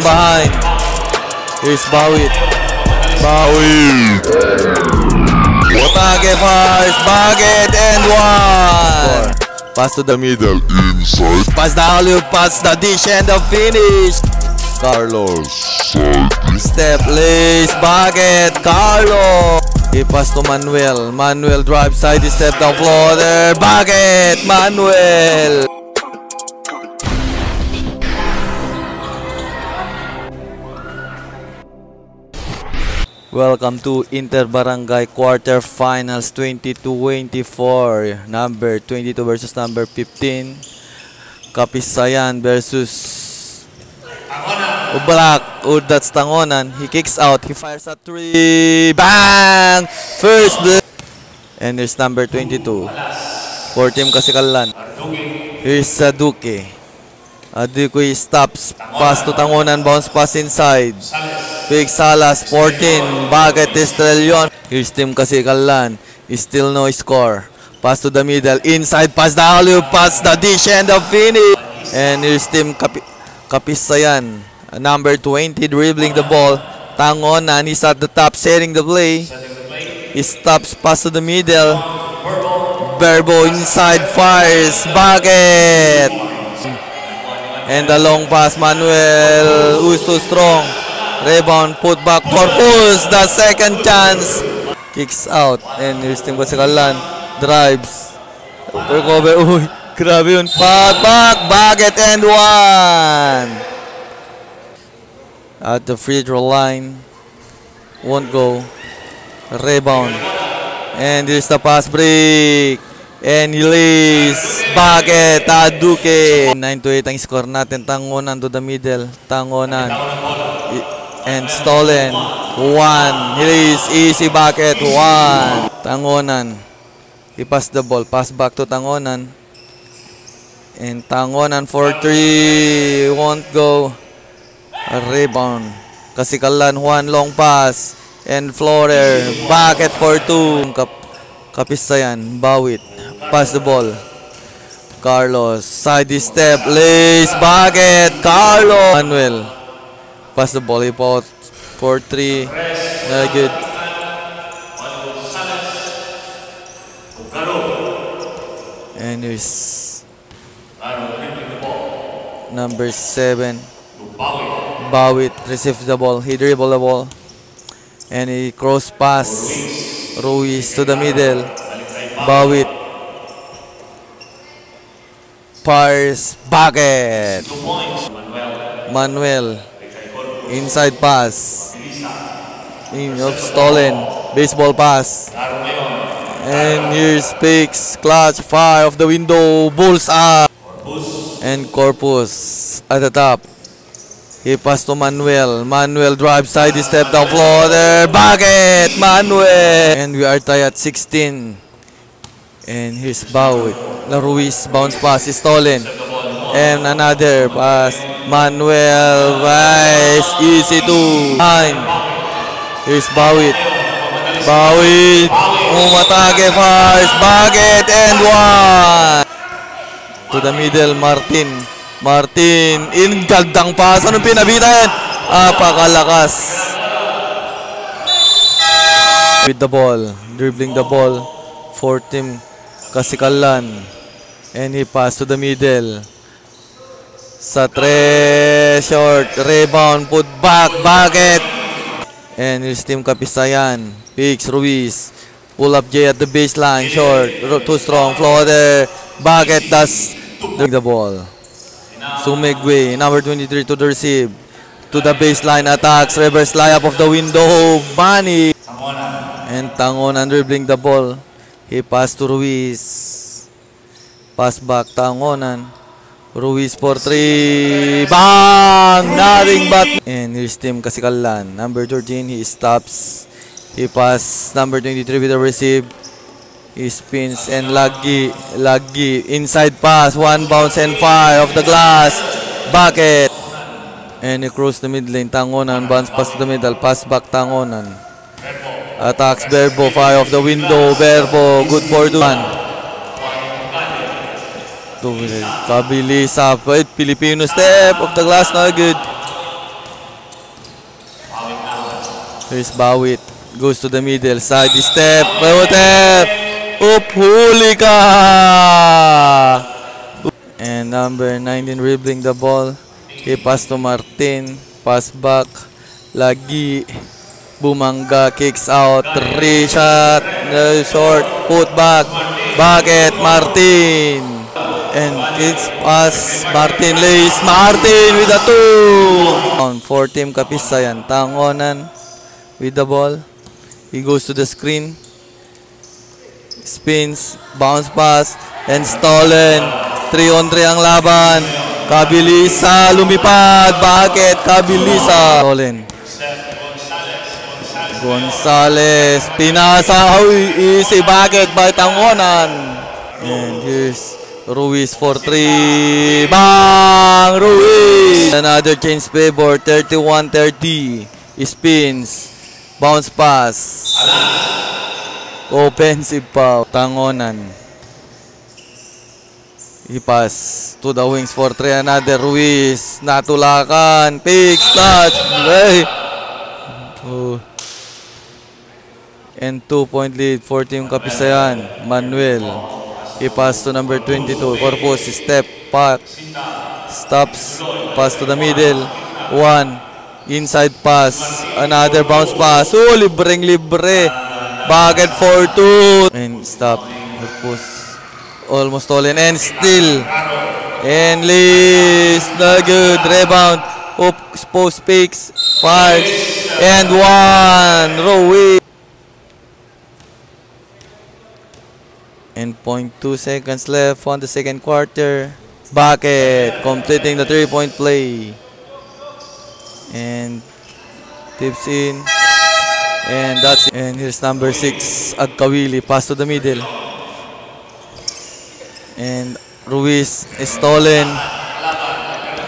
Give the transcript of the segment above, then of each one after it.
behind. Here's Bawit. Bawit. Watage fires. Baget and one. Pass to the middle. Inside. Pass the alley, pass the dish and the finish. Carlos. Step, lace, Baget, Carlos. He pass to Manuel. Manuel drive side step down floater. Baget, Manuel. Welcome to Inter Barangay Quarterfinals 2024. Number 22 versus number 15. Kapisayan versus Ubalak. That's Tangonan. He kicks out. He fires a 3. Bang! First blood. And there's number 22. For Team Kasikalan. Here's Saduke. Aduke stops. Pass to Tangonan. Bounce pass inside. Big Salas, 14. Baget Estrellion. Here's Team Kasikalan. Still no score. Pass to the middle. Inside. Pass the alley. Pass the dish and the finish. And here's Team Kapisayan. Number 20 dribbling the ball. Tangonan. He's at the top setting the play. He stops. Pass to the middle. Berbo inside. Fires. Baget. And the long pass. Manuel. Uso strong. Rebound, put back, Corpus, the second chance. Kicks out, and here's Team Kasikalan. Drives. Recover, uy, grabe yun. Back, Baget, and one. At the free throw line. Won't go. Rebound. And here's the pass break. And he lays. Baget, Aduke. 9-8 ang score natin. Tangonan to the middle. Tangonan. And stolen. 1. Release. Easy bucket. 1. Tangonan. He passed the ball. Pass back to Tangonan. And Tangonan for 3. Won't go. A rebound. Kasikalan. 1 long pass. And floater. Bucket for 2. Kapisayan. Bawit. Pass the ball. Carlos. Side step. Lace. Bucket. Carlos. Manuel. Pass the ball, he fought for 3. Very good. And here's number 7. Bawit receives the ball. He dribbled the ball. And he cross pass. Ruiz to the middle. Bawit. Fires. Baget. Manuel. Inside pass. Stolen. Baseball pass. And here's Pix. Clutch. Fire off the window. Bullseye. And Corpus at the top. He passed to Manuel. Manuel drive side step down floater. Baget. Manuel. And we are tied at 16. And here's Bawit. Ruiz. Bounce pass is stolen. And another pass. Manuel Vice. Easy to 9. Here's Bawit. Bawit. Umatage fires. Baget and 1. To the middle. Martin. Martin. Gandang pass. Anong pinabitan? Apakalakas. With the ball. Dribbling the ball. For Team Kasikalan. And he passed to the middle. Sa 3, short, rebound, put back, Baget. And here's Team Kapisayan. Pix, Ruiz. Pull up J at the baseline, short, too strong, floater. Baget does the ball. Sumigwe, number 23 to the receive. To the baseline, attacks, reverse layup of the window, Bani. And Tangonan dribbling the ball. He passed to Ruiz. Pass back, Tangonan. Ruiz for 3. Bang! Nothing but. And here's Team Kasikalan. Number 13, he stops. He pass. Number 23 with the receive. He spins and Lagi. Inside pass. 1 bounce and fire off the glass. Bucket. And he crossed the mid lane. Tangonan. Bounce pass to the middle. Pass back Tangonan. Attacks Berbo. Fire off the window. Berbo. Good for 2. Kabilis up. Filipino step of the glass. Not good. Here's Bawit. Goes to the middle. Side step. Bawit. Oop, huli ka! And number 19 dribbling the ball. He pass to Martin. Pass back. Lagi. Bumangga. Kicks out. 3 shot. Short. Put back. Bucket. Martin. And kicks pass. Martin lays. Martin with a 2. On 4 team Kapisayan. Tangonan with the ball. He goes to the screen. Spins. Bounce pass. And stolen. 3-on-3 ang laban. Kabilisa, lumipad. Bakit? Kabilisa. Stolen. Gonzales. Pinasa. Uy, easy. Bakit? Tangonan. And here's Ruiz for 3. Bang! Ruiz! Another change favor. 31-30. Spins. Bounce pass. Offensive pa. Tangonan. Ipas to the wings for 3. Another Ruiz. Natulakan. Picks. Touch. Hey. Oh. And 2-point lead for Team Kapisayan. Manuel. Ipas to number 22. Corpus. Step. Back. Stops. Pass to the middle. 1. Inside pass. Another bounce pass. Oh, libreng-libre. Bucket for 2. And stop. Corpus. Almost stolen and still. And Liz. The good. Rebound. Post picks. 5. And 1. Rowe. And 0.2 seconds left on the second quarter. Bucket. Completing the 3-point play. And tips in. And that's it. And here's number 6. Agkawili. Pass to the middle. And Ruiz is stolen.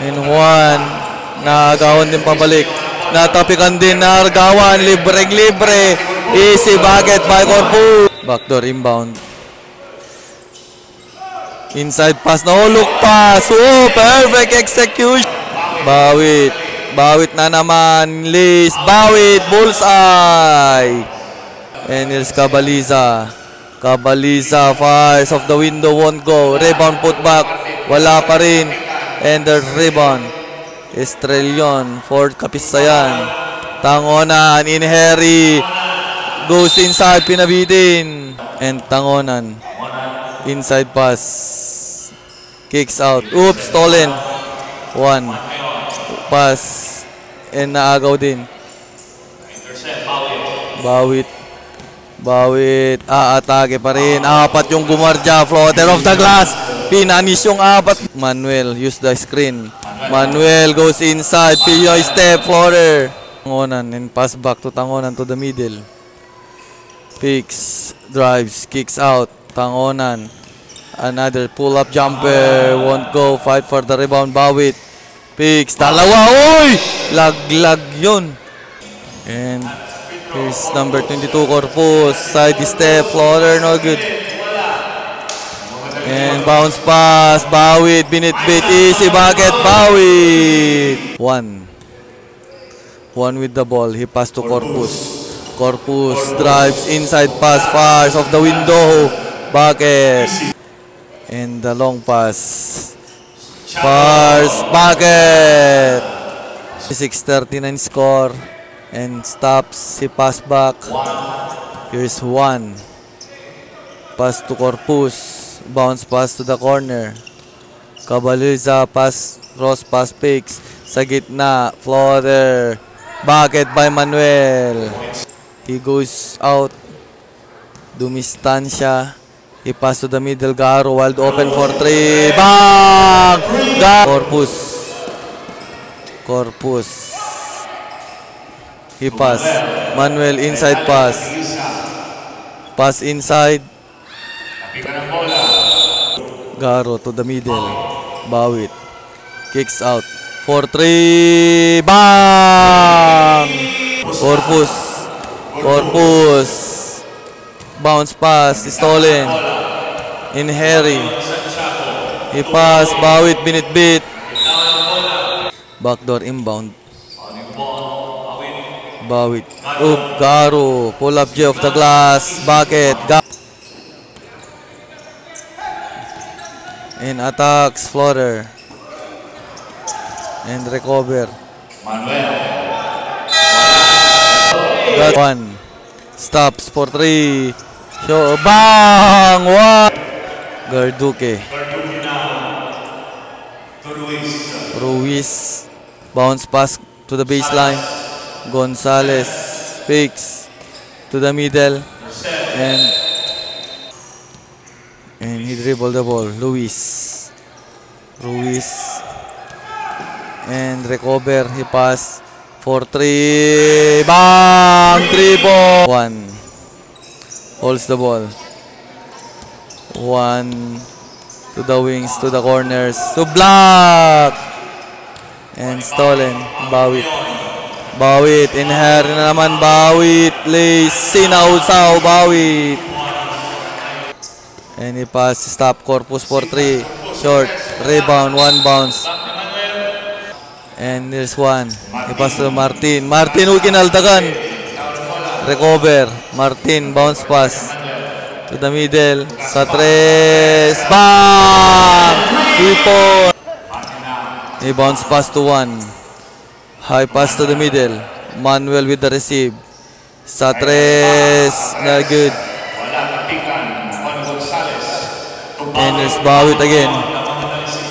And 1. Naagawan din pabalik. Natapikan din na Argawan. Libreng-libre. Easy bucket by Corpus. Backdoor inbound. Inside pass. Nahulog pass. Oh, perfect execution. Bawit. Bawit na naman. Liz. Bawit. Bullseye. And here's Cabaliza. Cabaliza fires off the window, won't go. Rebound put back. Wala pa rin. And the rebound. Estrellion for Kapisayan. Tangonan in Harry. Goes inside, pinabitin. And Tangonan. Inside pass. Kicks out. Oops, stolen. 1. Pass. And naagaw din. Bawit. Bawit, aatake pa rin. 4 yung gumardya. Floater off the glass. Pinanis yung 4. Manuel, use the screen. Manuel goes inside. Pinoy step, floater. Tangonan and pass back to Tangonan to the middle. Picks, drives, kicks out. Tangonan. Another pull-up jumper. Won't go. Fight for the rebound. Bawit. Picks. Dalawa. Uy! Lag-lag yun. And here's number 22, Corpus. Side step, floater, no good. And bounce pass, Bawit, binit-bit, easy bucket, Bawit. 1 with the ball, he passed to Corpus. Corpus drives, inside pass, fires off the window, bucket. And the long pass, fires, bucket. 6:39 score. And stops, he pass back. Here's 1. Pass to Corpus. Bounce pass to the corner. Cabaliza pass, cross pass picks. Sa gitna, floater. Bucket by Manuel. He goes out. Dumistansya. He pass to the middle. Garo, wide open for 3. Bang! Corpus. Corpus. He pass. Manuel inside pass. Pass inside. Garo to the middle. Bawit. Kicks out. For 3. Bang! Corpus. Corpus. Bounce pass. Stolen. In Harry. He pass. Bawit. Binit-bit. Backdoor inbound. Bawit. Garo. Pull up J off the glass. Bucket. And attacks. Floater. And recover. Got one. Stops for 3. Show. Bang! One. Garduque. Ruiz. Bounce pass to the baseline. Gonzalez. Fakes to the middle. And he dribbled the ball. Ruiz. And recover. He pass for 3. Bang! 3 ball. 1. Holds the ball. 1 to the wings, to the corners, to block. And stolen. Bawit. In hair na naman. Bawit. Lace. Sinausaw. Bawit. And he pass. Stop. Corpus for 3. Short. Rebound. 1 bounce. And there's 1. He pass to Martin. Martin kinaldagan. Recover. Martin. Bounce pass. To the middle. Sa 3. Bang! 3 point. He bounce pass to 1. High pass to the middle. Manuel with the receive. Sa 3. Not good. And there's Bawit again.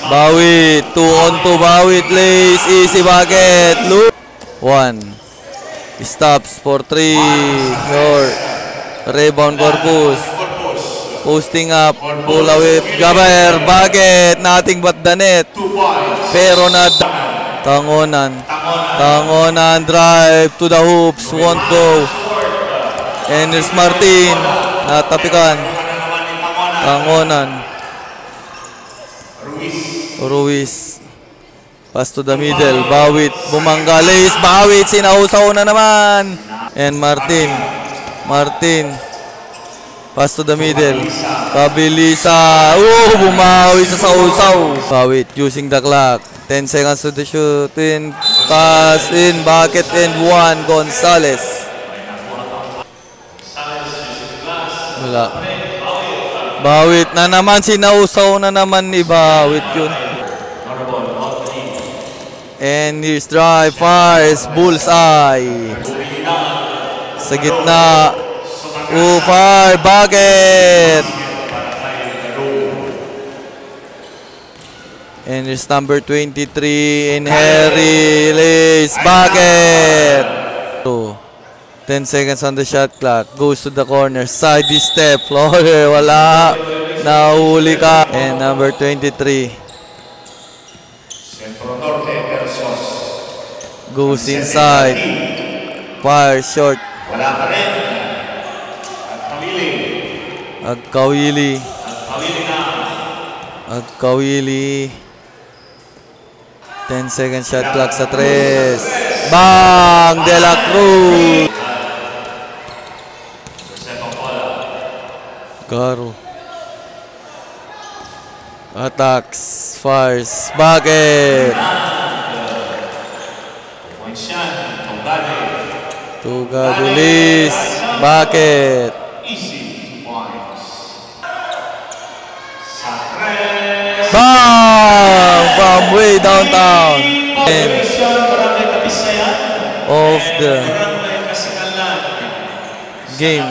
Bawit. 2 on 2. Bawit. Lace. Easy bucket. Loop. 1. He stops for 3. Short. Rebound Corpus. Posting up. Pull away. Gaber. Bucket. Nothing but the net. Pero not. Tangonan. Drive to the hoops. Won't go. And there's Martin. Natapikan. Tangonan. Ruiz. Pass to the middle. Bawit. Bumangga. Lace. Bawit. Sinausaw na naman. And Martin. Pass to the middle. Kabilisa. Bumawi sa sausaw. Bawit using the clock. 10 seconds to the shoot. In. Pass. In. Bucket. And 1. Gonzalez. Wala. Bawit na naman. Sinausaw na naman ni Bawit yun. And here's drive. Fires. Bullseye. Sa gitna. Fire. Bucket. And it's number 23 in Harry. Lace. Bucket. 10 seconds on the shot clock. Goes to the corner. Side step. Floater. Wala. Nahuli ka. And number 23. Goes inside. Fire. Short. Agkawili. 10 seconds shot clock sa 3. Bang! De La Cruz. Garo. Attacks. Fires. Bucket. Tugadulis. Bucket. Bang! From way downtown. And of the game.